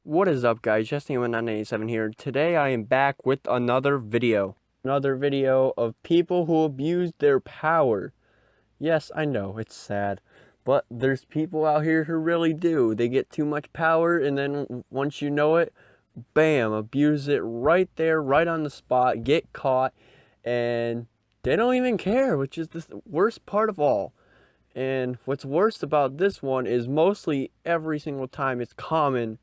What is up, guys? Justin1987 here. Today I am back with another video. Another video of people who abuse their power. Yes, I know, it's sad. But there's people out here who really do. They get too much power and then once you know it, bam, abuse it right there, right on the spot, get caught, and they don't even care, which is the worst part of all. And what's worst about this one is mostly every single time it's common,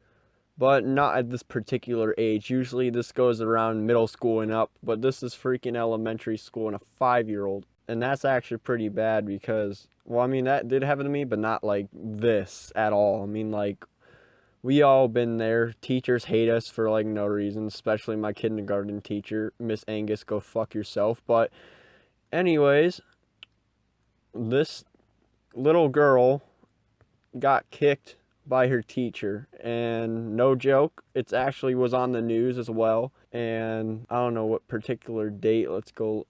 but not at this particular age. Usually this goes around middle school and up, but this is freaking elementary school and a 5-year-old. And that's actually pretty bad because, well, I mean, that did happen to me, but not like this at all. I mean, like, we all been there. Teachers hate us for like no reason, especially my kindergarten teacher, Miss Angus, go fuck yourself. But anyways, this little girl got kicked by her teacher, and no joke, it's actually was on the news as well. And I don't know what particular date. Let's go.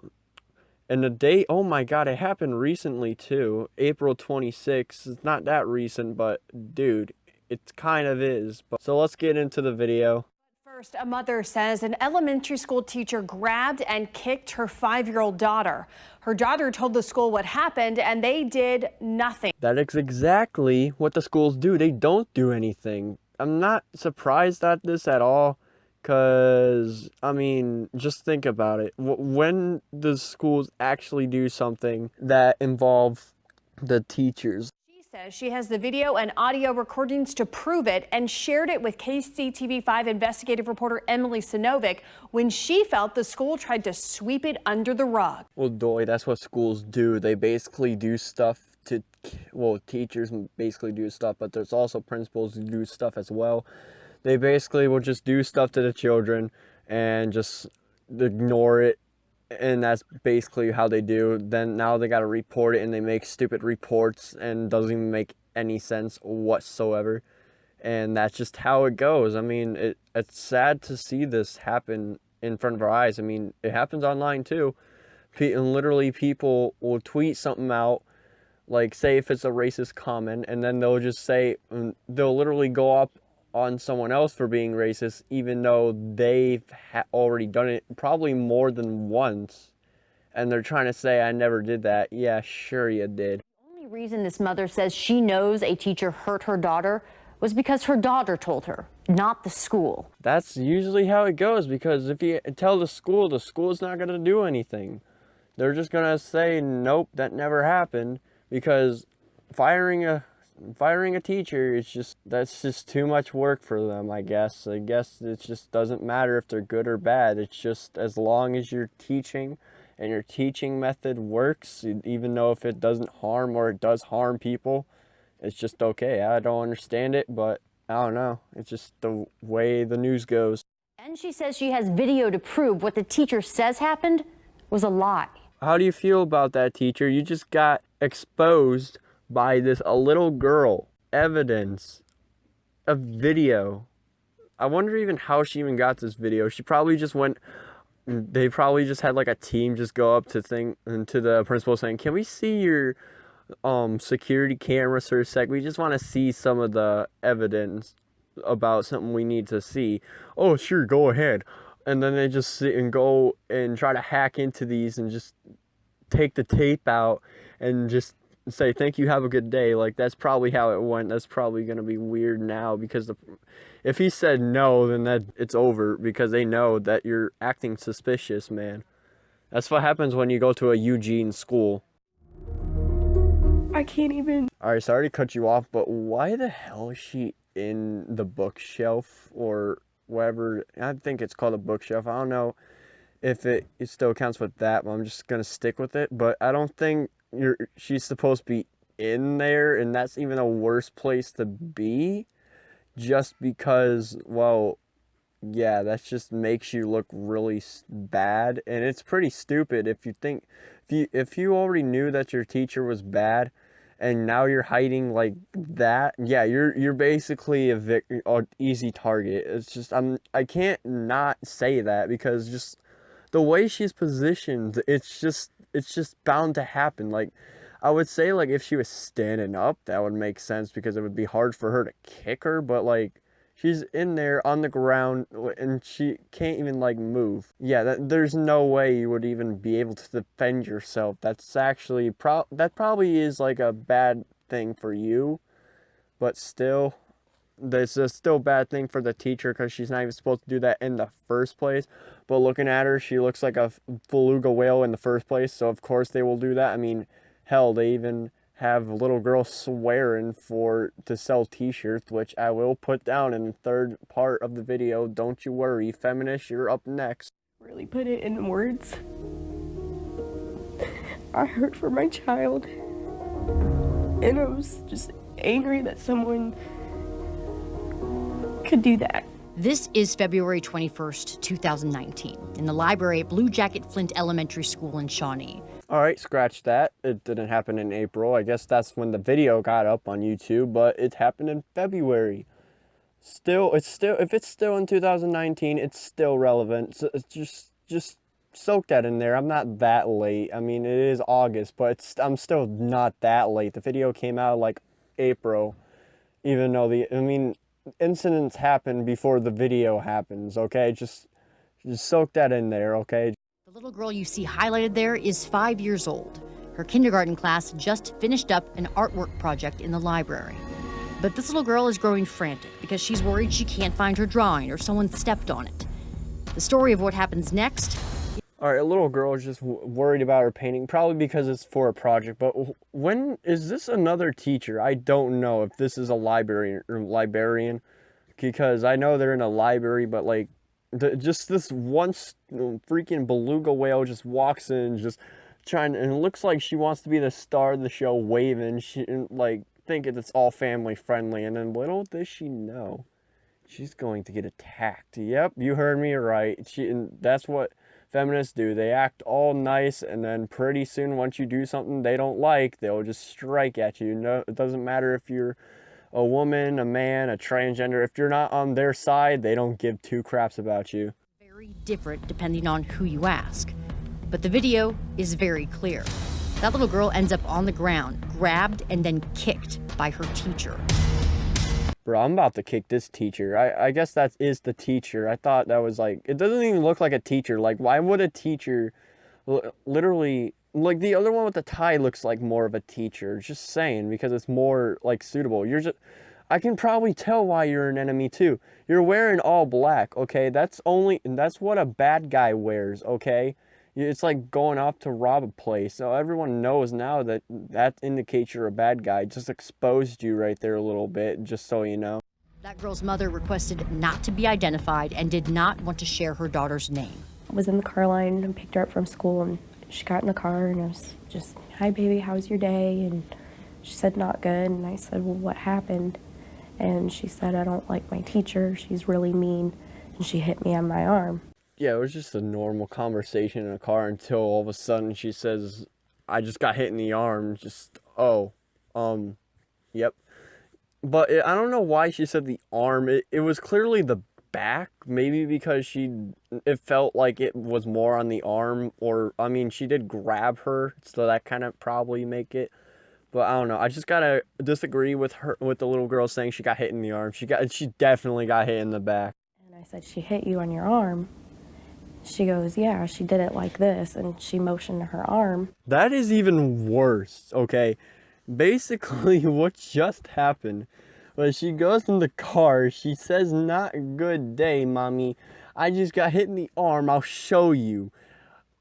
And the date, oh my god, it happened recently too. April 26th. It's not that recent, but dude, it kind of is. But so let's get into the video. First, a mother says an elementary school teacher grabbed and kicked her 5-year-old daughter. Her daughter told the school what happened, and they did nothing. That is exactly what the schools do. They don't do anything. I'm not surprised at this at all, because, I mean, just think about it. When the schools actually do something that involve the teachers? She says she has the video and audio recordings to prove it and shared it with KCTV5 investigative reporter Emily Sinovic when she felt the school tried to sweep it under the rug. Well, doy, that's what schools do. They basically do stuff to, well, teachers basically do stuff, but there's also principals who do stuff as well. They basically will just do stuff to the children and just ignore it, and that's basically how they do. Then now they got to report it, and they make stupid reports and doesn't even make any sense whatsoever. And that's just how it goes. I mean, it's sad to see this happen in front of our eyes. I mean, it happens online too. And literally people will tweet something out, like say if it's a racist comment, and then they'll just say, they'll literally go up on someone else for being racist, even though they've already done it probably more than once. And they're trying to say, I never did that. Yeah, sure you did. The only reason this mother says she knows a teacher hurt her daughter was because her daughter told her, not the school. That's usually how it goes, because if you tell the school's not going to do anything. They're just going to say, nope, that never happened, because firing a teacher, that's just too much work for them. I guess it just doesn't matter if they're good or bad. It's just as long as you're teaching and your teaching method works, even though if it doesn't harm or it does harm people, it's just okay. I don't understand it, but I don't know, it's just the way the news goes. And she says she has video to prove what the teacher says happened was a lie. How do you feel about that, teacher? You just got exposed by a little girl. Evidence, a video. I wonder even how she even got this video. She probably just went, they probably just had like a team just go up to the principal saying, can we see your security cameras for a sec? We just want to see some of the evidence about something we need to see. Oh, sure, go ahead. And then they just sit and go and try to hack into these and just take the tape out and just say, thank you, have a good day. Like, that's probably how it went. That's probably going to be weird now, because if he said no, then it's over, because they know that you're acting suspicious, man. That's what happens when you go to a Eugene school. I can't even. Alright, sorry to cut you off, but why the hell is she in the bookshelf or whatever? I think it's called a bookshelf. I don't know if it still counts with that, but I'm just gonna stick with it. But I don't think she's supposed to be in there, and that's even a worse place to be, just because, well, yeah, that just makes you look really bad. And it's pretty stupid if you think, if you already knew that your teacher was bad and now you're hiding like that, yeah, you're basically an easy target. It's just, I can't not say that, because just the way she's positioned, it's just bound to happen. Like, I would say, like, if she was standing up, that would make sense, because it would be hard for her to kick her, but like, She's in there on the ground and she can't even like move. Yeah, there's no way you would even be able to defend yourself. That's actually that probably is like a bad thing for you, but still, it's a still bad thing for the teacher because she's not even supposed to do that in the first place. But looking at her, she looks like a beluga whale in the first place, so of course they will do that. I mean, hell, they even have little girls swearing to sell t-shirts, which I will put down in the third part of the video. Don't you worry, feminists, you're up next. Really put it in words. I hurt for my child, and I was just angry that someone could do that. This is February 21st, 2019, in the library at Blue Jacket Flint Elementary School in Shawnee. All right, scratch that. It didn't happen in April. I guess that's when the video got up on YouTube, but it happened in February. If it's still in 2019, it's still relevant. So it's just soak that in there. I'm not that late. I mean, it is August, but I'm still not that late. The video came out like April, even though incidents happen before the video happens, okay? Just soak that in there, okay? The little girl you see highlighted there is 5 years old. Her kindergarten class just finished up an artwork project in the library. But this little girl is growing frantic because she's worried she can't find her drawing or someone stepped on it. The story of what happens next. All right, a little girl is just worried about her painting, probably because it's for a project. But when is this another teacher? I don't know if this is a librarian, because I know they're in a library, but like, just this one freaking beluga whale just walks in, just and it looks like she wants to be the star of the show, waving. She like thinking it's all family friendly, and then little does she know, she's going to get attacked. Yep, you heard me right. And that's what feminists do. They act all nice, and then pretty soon, once you do something they don't like, they'll just strike at you. No, it doesn't matter if you're a woman, a man, a transgender. If you're not on their side, they don't give two craps about you. Very different depending on who you ask. But the video is very clear. That little girl ends up on the ground, grabbed and then kicked by her teacher. Bro, I'm about to kick this teacher. I guess that is the teacher. I thought that was like, it doesn't even look like a teacher. Like, why would a teacher literally, like the other one with the tie looks like more of a teacher. Just saying, because it's more like suitable. I can probably tell why you're an enemy too. You're wearing all black, okay? That's what a bad guy wears, okay? It's like going off to rob a place. So everyone knows now that indicates you're a bad guy. Just exposed you right there a little bit, just so you know. That girl's mother requested not to be identified and did not want to share her daughter's name. I was in the car line and picked her up from school, and she got in the car and I was just, "Hi baby, how's your day?" And she said, "Not good." And I said, "Well, what happened?" And she said, "I don't like my teacher. She's really mean." And she hit me on my arm. Yeah, it was just a normal conversation in a car until all of a sudden she says, "I just got hit in the arm." Just, yep. But I don't know why she said the arm. It was clearly the back, maybe because it felt like it was more on the arm, or, I mean, she did grab her, so that kind of probably make it. But I don't know. I just gotta disagree with the little girl saying she got hit in the arm. She definitely got hit in the back. And I said, "She hit you on your arm?" She goes, "Yeah, she did it like this," and she motioned to her arm. That is even worse, okay? Basically, what just happened was she goes in the car, she says, "Not a good day, mommy. I just got hit in the arm, I'll show you."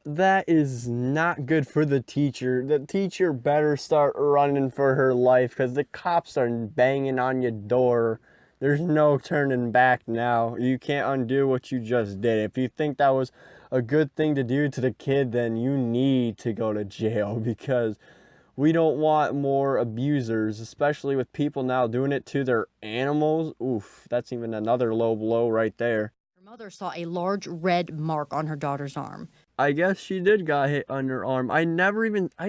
That is not good for the teacher. The teacher better start running for her life, because the cops are banging on your door. There's no turning back now. You can't undo what you just did. If you think that was a good thing to do to the kid, then you need to go to jail, because we don't want more abusers, especially with people now doing it to their animals. Oof, that's even another low blow right there. Her mother saw a large red mark on her daughter's arm. I guess she did got hit on her arm. I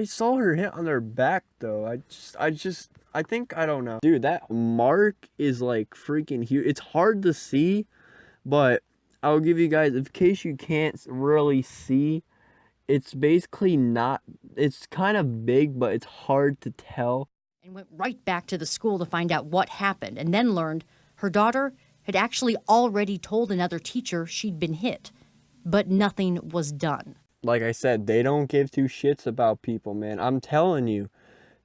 saw her hit on her back though. I think, I don't know. Dude, that mark is like freaking huge. It's hard to see, but I'll give you guys, in case you can't really see, it's basically not, it's kind of big, but it's hard to tell. And went right back to the school to find out what happened, and then learned her daughter had actually already told another teacher she'd been hit, but nothing was done. Like I said, they don't give two shits about people, man. I'm telling you.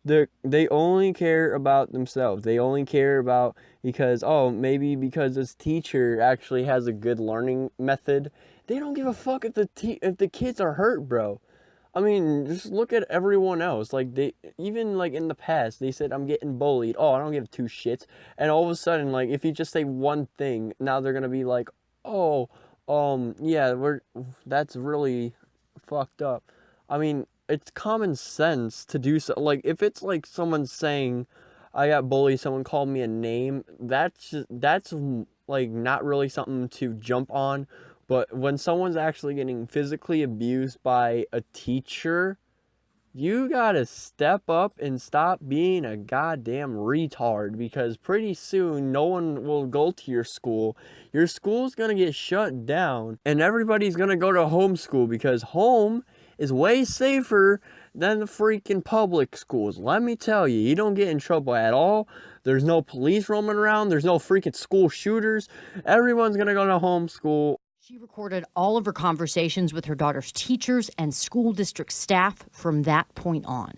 They only care about themselves. They only care about because, oh, maybe because this teacher actually has a good learning method. They don't give a fuck if the kids are hurt, bro. I mean, just look at everyone else. Like, they, even like in the past, they said, I'm getting bullied. Oh, I don't give two shits. And all of a sudden, like, if you just say one thing, now they're gonna be like, oh, yeah, that's really fucked up. I mean, it's common sense to do so. Like, if it's like someone saying, I got bullied, someone called me a name, that's like not really something to jump on. But when someone's actually getting physically abused by a teacher, you gotta step up and stop being a goddamn retard, because pretty soon no one will go to your school. Your school's gonna get shut down and everybody's gonna go to homeschool, because home is way safer than the freaking public schools. Let me tell you, you don't get in trouble at all. There's no police roaming around. There's no freaking school shooters. Everyone's gonna go to homeschool. She recorded all of her conversations with her daughter's teachers and school district staff from that point on.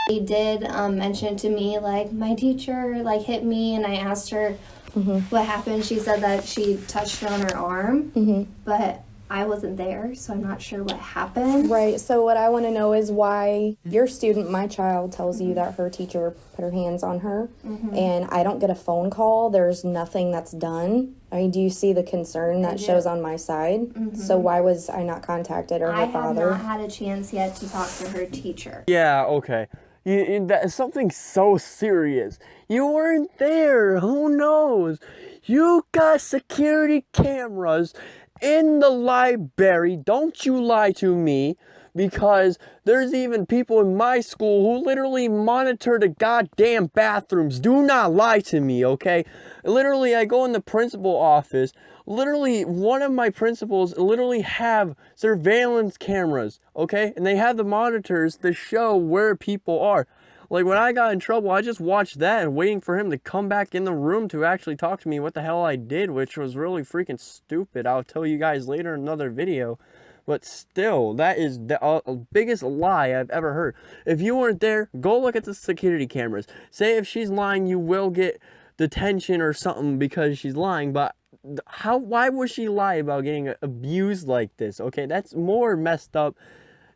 He did mention to me, like, my teacher, like, hit me, and I asked her what happened. She said that she touched her on her arm, but I wasn't there, so I'm not sure what happened. Right, so what I want to know is why your student, my child, tells you that her teacher put her hands on her, and I don't get a phone call. There's nothing that's done. I mean, do you see the concern that shows on my side? So why was I not contacted, or her father? I have not had a chance yet to talk to her teacher. Yeah, okay. That's something so serious. You weren't there. Who knows? You got security cameras in the library. Don't you lie to me, because there's even people in my school who literally monitor the goddamn bathrooms. Do not lie to me, okay? Literally, I go in the principal office. Literally, one of my principals literally have surveillance cameras, okay? And they have the monitors to show where people are. Like, when I got in trouble, I just watched that and waiting for him to come back in the room to actually talk to me what the hell I did, which was really freaking stupid. I'll tell you guys later in another video. But still, that is the biggest lie I've ever heard. If you weren't there, go look at the security cameras. Say if she's lying, you will get detention or something because she's lying. But why would she lie about getting abused like this? Okay, that's more messed up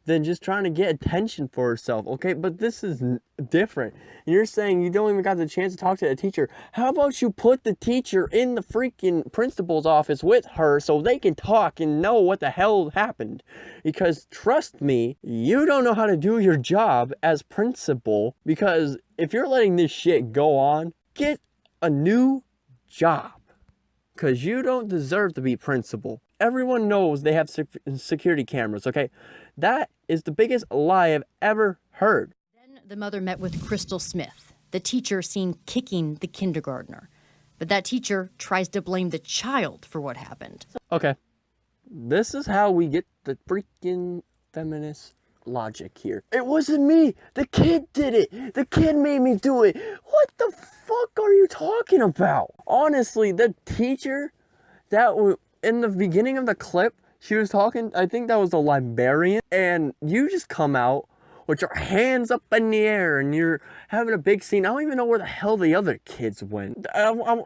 than just trying to get attention for herself, okay? But this is different. You're saying you don't even got the chance to talk to the teacher. How about you put the teacher in the freaking principal's office with her so they can talk and know what the hell happened? Because trust me, you don't know how to do your job as principal, because if you're letting this shit go on, get a new job, because you don't deserve to be principal. Everyone knows they have security cameras, okay? That is the biggest lie I've ever heard. Then the mother met with Crystal Smith, the teacher seen kicking the kindergartner. But that teacher tries to blame the child for what happened. Okay, this is how we get the freaking feminist logic here. It wasn't me. The kid did it. The kid made me do it. What the fuck are you talking about? Honestly, the teacher that in the beginning of the clip, she was talking, I think that was the librarian, and you just come out with your hands up in the air and you're having a big scene. I don't even know where the hell the other kids went.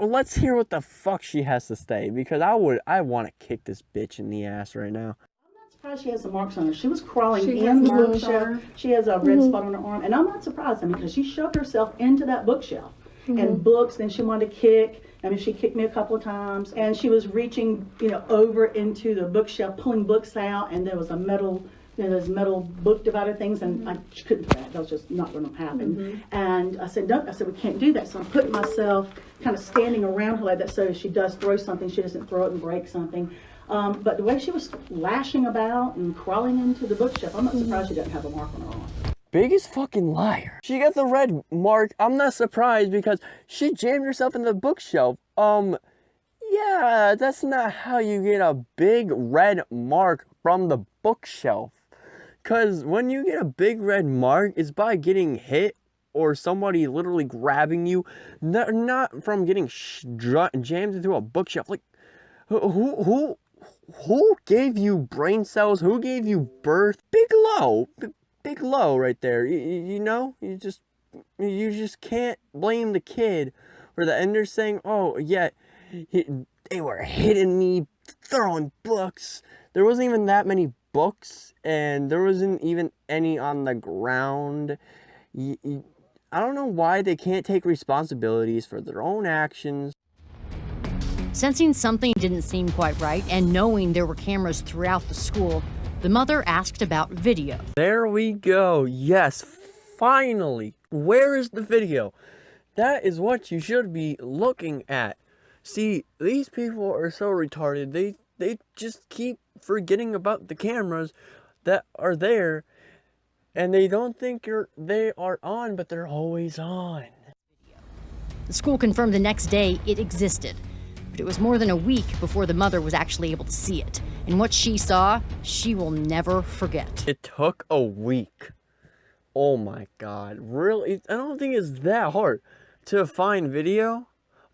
Let's hear what the fuck she has to say, because I want to kick this bitch in the ass right now. I'm not surprised she has some marks on her. She was crawling in the bookshelf. She has a red spot on her arm, and I'm not surprised, because she shoved herself into that bookshelf and books. Then she wanted to kick. I mean, she kicked me a couple of times, and she was reaching, over into the bookshelf, pulling books out, and there was a metal, those metal book divider things, and I couldn't do that. That was just not going to happen. And I said, no, we can't do that. So I'm putting myself kind of standing around her like that, so if she does throw something, she doesn't throw it and break something. But the way she was lashing about and crawling into the bookshelf, I'm not surprised she doesn't have a mark on her arm. Biggest fucking liar. She got the red mark. I'm not surprised, because she jammed herself in the bookshelf. Yeah, that's not how you get a big red mark from the bookshelf. Because when you get a big red mark, it's by getting hit or somebody literally grabbing you, not from getting jammed into a bookshelf. Like, who gave you brain cells? Who gave you birth? Big low right there. You know, you just can't blame the kid for that. And they're saying, oh yeah, they were hitting me, throwing books. There wasn't even that many books, and there wasn't even any on the ground. I don't know why they can't take responsibilities for their own actions. Sensing something didn't seem quite right and knowing there were cameras throughout the school, the mother asked about video. There we go. Yes, finally. Where is the video? That is what you should be looking at. See, these people are so retarded. They just keep forgetting about the cameras that are there, and they don't think they are on, but they're always on. The school confirmed the next day it existed, but it was more than a week before the mother was actually able to see it. And what she saw, she will never forget. It took a week. Oh my God, really? I don't think it's that hard to find video.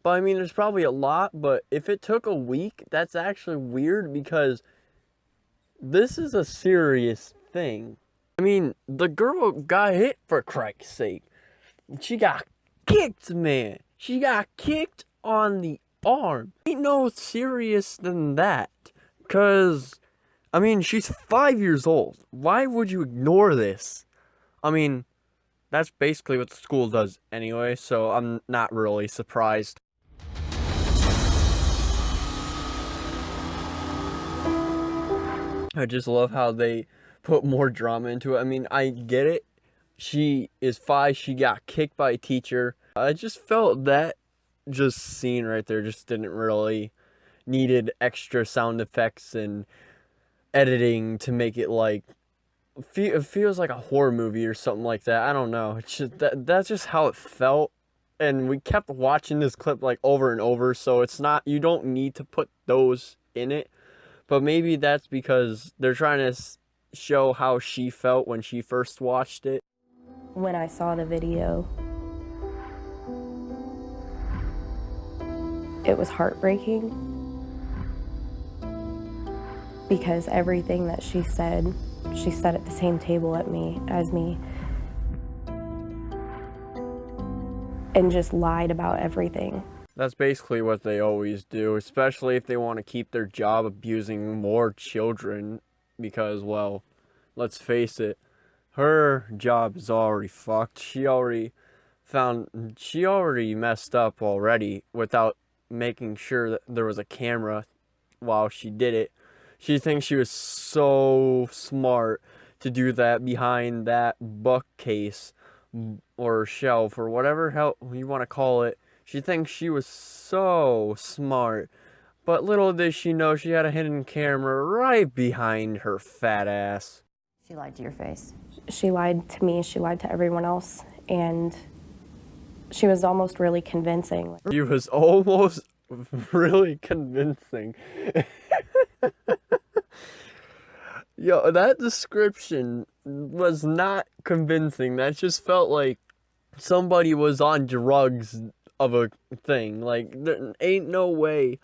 But I mean, there's probably a lot, but if it took a week, that's actually weird because this is a serious thing. I mean, the girl got hit, for Christ's sake. She got kicked, man. She got kicked on the arm. Ain't no serious than that. Because, I mean, she's 5 years old. Why would you ignore this? I mean, that's basically what the school does anyway, so I'm not really surprised. I just love how they put more drama into it. I mean, I get it. She is 5. She got kicked by a teacher. I just felt that scene right there just didn't really needed extra sound effects and editing to make it like it feels like a horror movie or something like that. I don't know. It's just that's just how it felt. And we kept watching this clip like over and over, so it's not, you don't need to put those in it. But maybe that's because they're trying to show how she felt when she first watched it. When I saw the video, it was heartbreaking because everything that she said at the same table as me and just lied about everything. That's basically what they always do, especially if they want to keep their job abusing more children because, well, let's face it, her job is already fucked. She already messed up already without making sure that there was a camera while she did it. She thinks she was so smart to do that behind that bookcase or shelf or whatever hell you want to call it. She thinks she was so smart, but little did she know she had a hidden camera right behind her fat ass. She lied to your face. She lied to me, she lied to everyone else, and she was almost really convincing. She was almost really convincing. Yo, that description was not convincing. That just felt like somebody was on drugs of a thing. Like, there ain't no way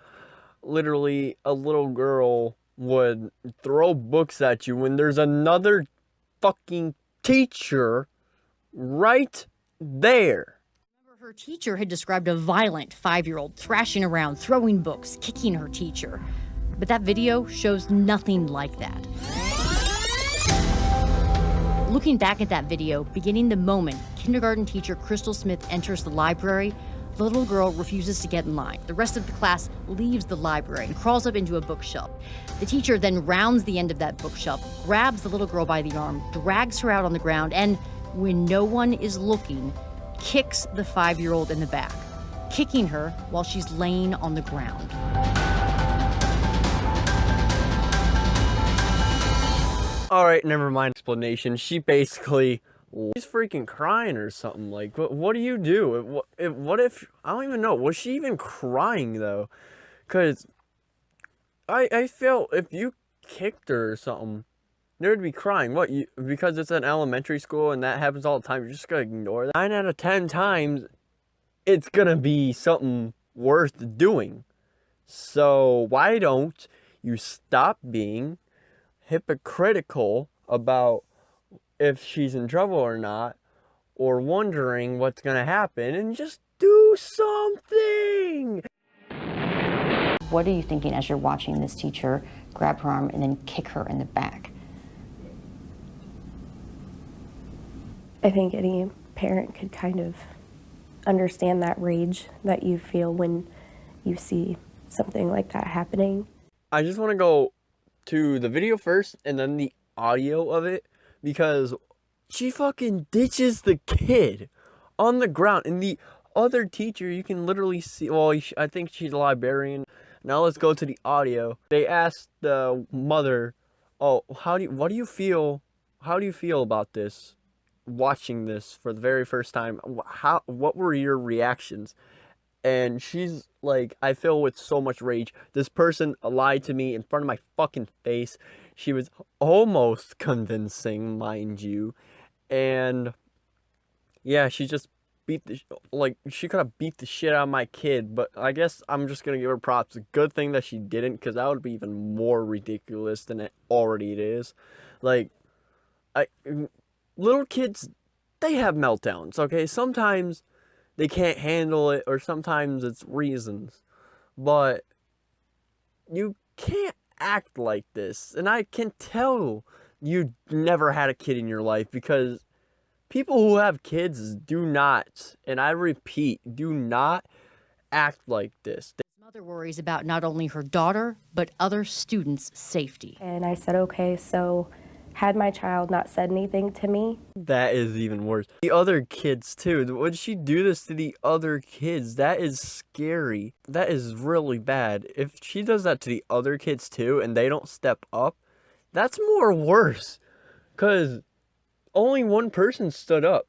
literally a little girl would throw books at you when there's another fucking teacher right there. Remember, her teacher had described a violent 5-year-old thrashing around, throwing books, kicking her teacher. But that video shows nothing like that. Looking back at that video, beginning the moment kindergarten teacher Crystal Smith enters the library, the little girl refuses to get in line. The rest of the class leaves the library and crawls up into a bookshelf. The teacher then rounds the end of that bookshelf, grabs the little girl by the arm, drags her out on the ground, and when no one is looking, kicks the 5-year-old in the back, kicking her while she's laying on the ground. All right, never mind explanation. She's freaking crying or something. Like, what do you do? What if, I don't even know. Was she even crying though? Because I felt if you kicked her or something, They would be crying. What, because it's an elementary school and that happens all the time, you're just gonna ignore that? 9 out of 10 times, it's gonna be something worth doing. So why don't you stop being hypocritical about if she's in trouble or not, or wondering what's gonna happen, and just do something? What are you thinking as you're watching this teacher grab her arm and then kick her in the back? I think any parent could kind of understand that rage that you feel when you see something like that happening. I just want to go to the video first and then the audio of it, because she fucking ditches the kid on the ground, and the other teacher, you can literally see, well, I think she's a librarian. Now let's go to the audio. They asked the mother, oh, what do you feel about this, watching this for the very first time? What were your reactions? And she's like, I feel with so much rage. This person lied to me in front of my fucking face. She was almost convincing, mind you. And yeah, she just she could have beat the shit out of my kid, but I guess I'm just gonna give her props. Good thing that she didn't, because that would be even more ridiculous than it already is. Like, little kids, they have meltdowns, okay? Sometimes they can't handle it, or sometimes it's reasons. But you can't act like this. And I can tell you never had a kid in your life, because people who have kids do not, and I repeat, do not act like this. Mother worries about not only her daughter, but other students' safety. And I said, okay, so had my child not said anything to me. That is even worse. The other kids too. Would she do this to the other kids? That is scary. That is really bad. If she does that to the other kids too, and they don't step up, that's more worse. Because only one person stood up.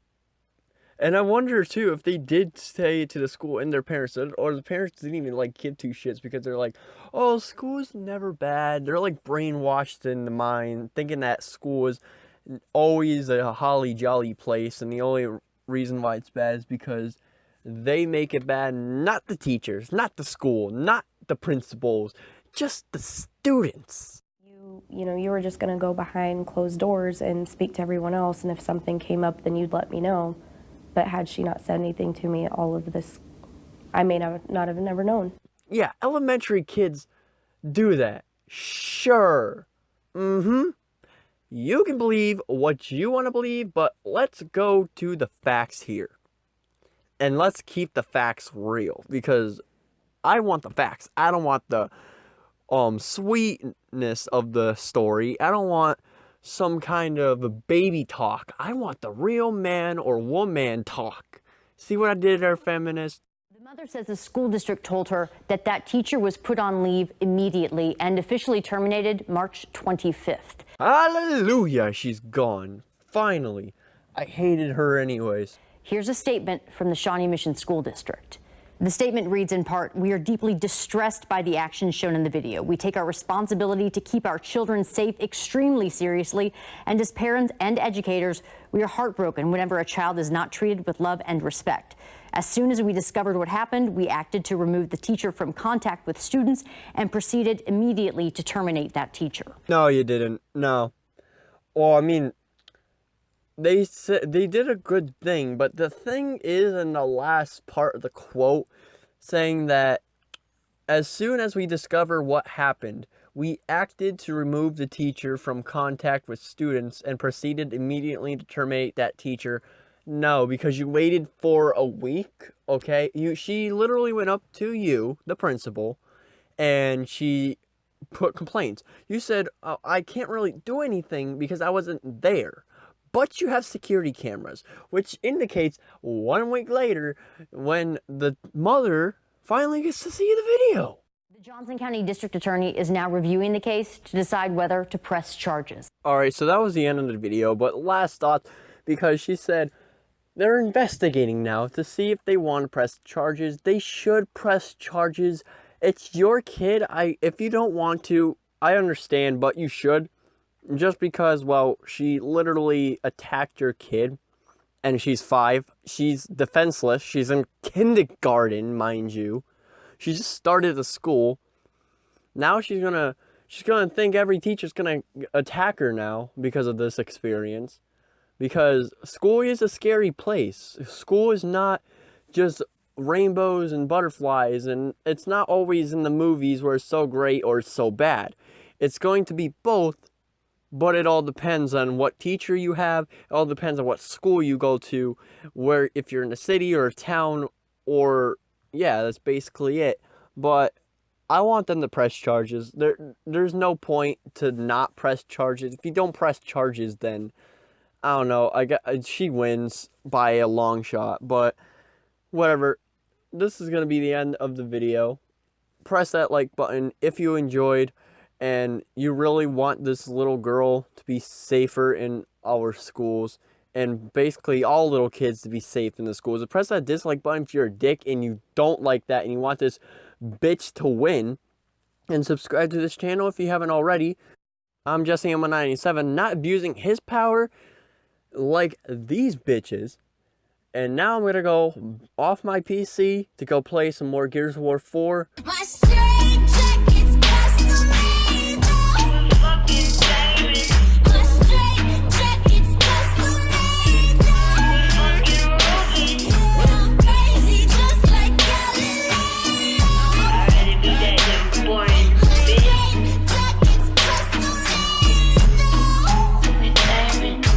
And I wonder too if they did say to the school and their parents said, or the parents didn't even like give two shits, because they're like, oh, school is never bad. They're like brainwashed in the mind, thinking that school is always a holly jolly place, and the only reason why it's bad is because they make it bad. Not the teachers, not the school, not the principals, just the students. You know, you were just going to go behind closed doors and speak to everyone else, and if something came up, then you'd let me know. But had she not said anything to me, all of this, I may not have never known. Yeah, elementary kids do that. Sure. You can believe what you want to believe, but let's go to the facts here. And let's keep the facts real, because I want the facts. I don't want the sweetness of the story. I don't want some kind of baby talk. I want the real man or woman talk. See what I did there, feminist? The mother says the school district told her that that teacher was put on leave immediately and officially terminated March 25th. Hallelujah, she's gone. Finally. I hated her anyways. Here's a statement from the Shawnee Mission School District. The statement reads in part, "We are deeply distressed by the actions shown in the video. We take our responsibility to keep our children safe extremely seriously, and as parents and educators, we are heartbroken whenever a child is not treated with love and respect. As soon as we discovered what happened, we acted to remove the teacher from contact with students and proceeded immediately to terminate that teacher." No, you didn't. No. Well, I mean, they said they did a good thing, but the thing is in the last part of the quote saying that as soon as we discover what happened, we acted to remove the teacher from contact with students and proceeded immediately to terminate that teacher. No, because you waited for a week, okay? She literally went up to you, the principal, and she put complaints. You said, oh, I can't really do anything because I wasn't there. But you have security cameras, which indicates 1 week later when the mother finally gets to see the video. The Johnson County District Attorney is now reviewing the case to decide whether to press charges. All right, so that was the end of the video, but last thoughts, because she said they're investigating now to see if they want to press charges. They should press charges. It's your kid. If you don't want to, I understand, but you should. just because, well, she literally attacked your kid, and she's 5. She's defenseless. She's in kindergarten, mind you. She just started the school. Now she's gonna think every teacher's gonna attack her now because of this experience. Because school is a scary place. School is not just rainbows and butterflies, and it's not always in the movies where it's so great or it's so bad. It's going to be both, but it all depends on what teacher you have. It all depends on what school you go to, where, if you're in a city or a town, or, yeah, that's basically it. But I want them to press charges. There's no point to not press charges. If you don't press charges, then I don't know. She wins by a long shot, but whatever. This is going to be the end of the video. Press that like button if you enjoyed and you really want this little girl to be safer in our schools, and basically all little kids to be safe in the schools. Press that dislike button if you're a dick and you don't like that and you want this bitch to win. And subscribe to this channel if you haven't already. I'm Jesse M197, not abusing his power like these bitches. And now I'm gonna go off my PC to go play some more Gears of War 4.